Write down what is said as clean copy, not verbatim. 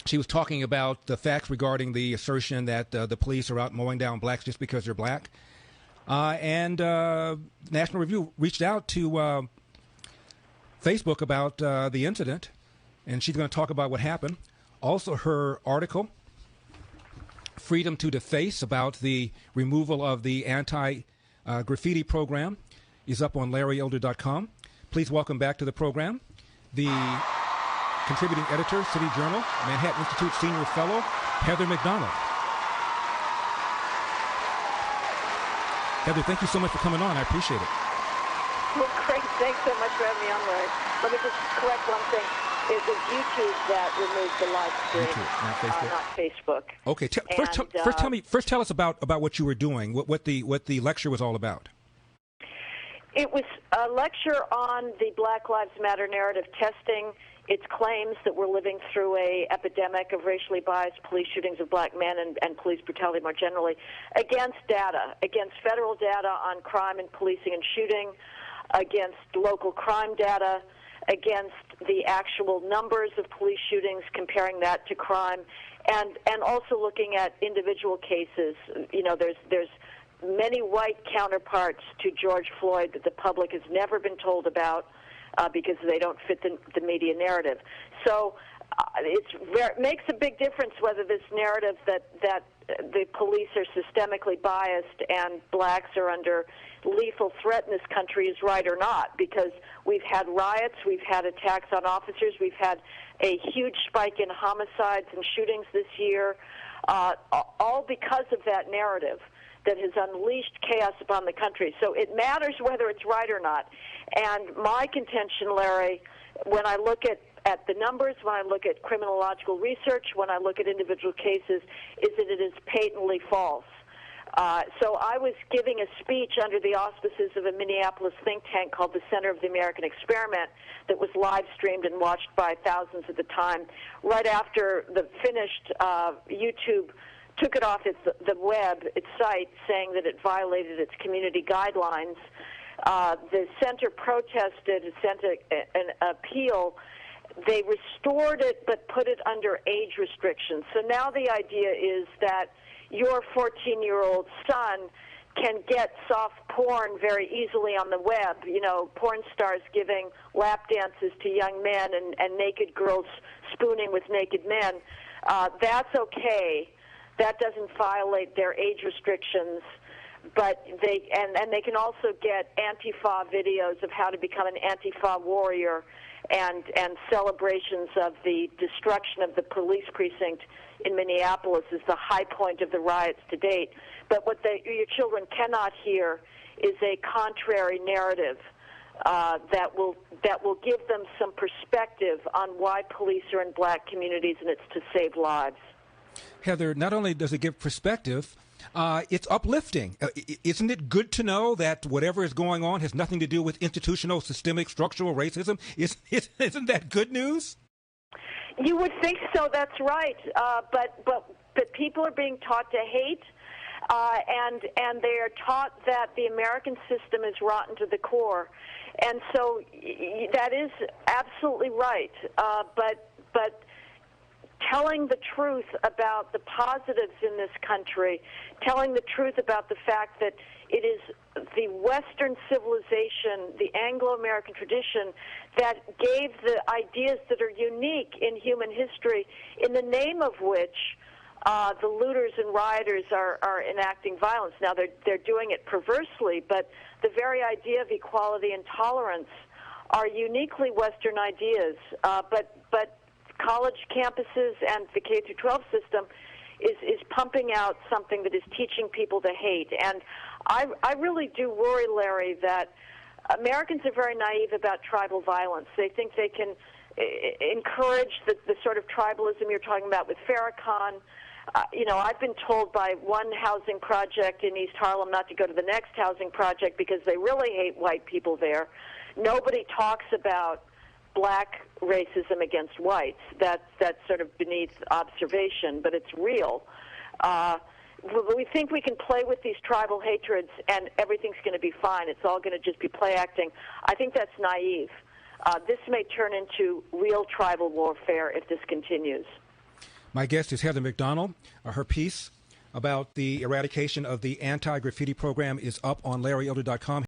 She was talking about the facts regarding the assertion that the police are out mowing down blacks just because they're black. And National Review reached out to Facebook about the incident, and she's going to talk about what happened. Also, her article, Freedom to Deface, about the removal of the anti-graffiti program, is up on LarryElder.com. Please welcome back to the program the contributing editor, City Journal, Manhattan Institute Senior Fellow, Heather McDonald. Heather, thank you so much for coming on. I appreciate it. Well, great. Thanks so much for having me on, Larry. Let me just correct one thing. It was YouTube that removed the live stream, YouTube, not Facebook. Okay. First tell us about what you were doing, what the lecture was all about. It was a lecture on the Black Lives Matter narrative, testing its claims that we're living through a epidemic of racially biased police shootings of black men and police brutality more generally, against data, against federal data on crime and policing and shooting, against local crime data, against the actual numbers of police shootings, comparing that to crime, and also looking at individual cases. You know, there's many white counterparts to George Floyd that the public has never been told about because they don't fit the media narrative. So it makes a big difference whether this narrative that the police are systemically biased and blacks are under lethal threat in this country is right or not, because we've had riots, we've had attacks on officers, we've had a huge spike in homicides and shootings this year, all because of that narrative that has unleashed chaos upon the country. So it matters whether it's right or not. And my contention, Larry, when I look at the numbers, when I look at criminological research, when I look at individual cases, is that it is patently false. So I was giving a speech under the auspices of a Minneapolis think tank called the Center of the American Experiment that was live streamed and watched by thousands at the time. Right after the finished, YouTube took it off the web, its site, saying that it violated its community guidelines. The center protested, sent an appeal. They restored it but put it under age restrictions. So now the idea is that your 14-year-old son can get soft porn very easily on the web, you know, porn stars giving lap dances to young men and naked girls spooning with naked men. That's okay. That doesn't violate their age restrictions, but they can also get Antifa videos of how to become an Antifa warrior and celebrations of the destruction of the police precinct in Minneapolis is the high point of the riots to date. But what your children cannot hear is a contrary narrative that will give them some perspective on why police are in black communities, and it's to save lives. Heather, not only does it give perspective, it's uplifting. Isn't it good to know that whatever is going on has nothing to do with institutional, systemic, structural racism? Isn't that good news? You would think so. That's right. But people are being taught to hate, and they are taught that the American system is rotten to the core, and so that is absolutely right. But telling the truth about the positives in this country, telling the truth about the fact that it is the Western civilization, the Anglo-American tradition, that gave the ideas that are unique in human history, in the name of which the looters and rioters are enacting violence. Now, they're doing it perversely, but the very idea of equality and tolerance are uniquely Western ideas. But college campuses and the K-12 system is pumping out something that is teaching people to hate. And I really do worry, Larry, that Americans are very naive about tribal violence. They think they can encourage the sort of tribalism you're talking about with Farrakhan. I've been told by one housing project in East Harlem not to go to the next housing project because they really hate white people there. Nobody talks about black racism against whites. That's sort of beneath observation, but it's real. We think we can play with these tribal hatreds and everything's going to be fine. It's all going to just be play acting. I think that's naive. This may turn into real tribal warfare if this continues. My guest is Heather McDonald. Her piece about the eradication of the anti-graffiti program is up on LarryElder.com.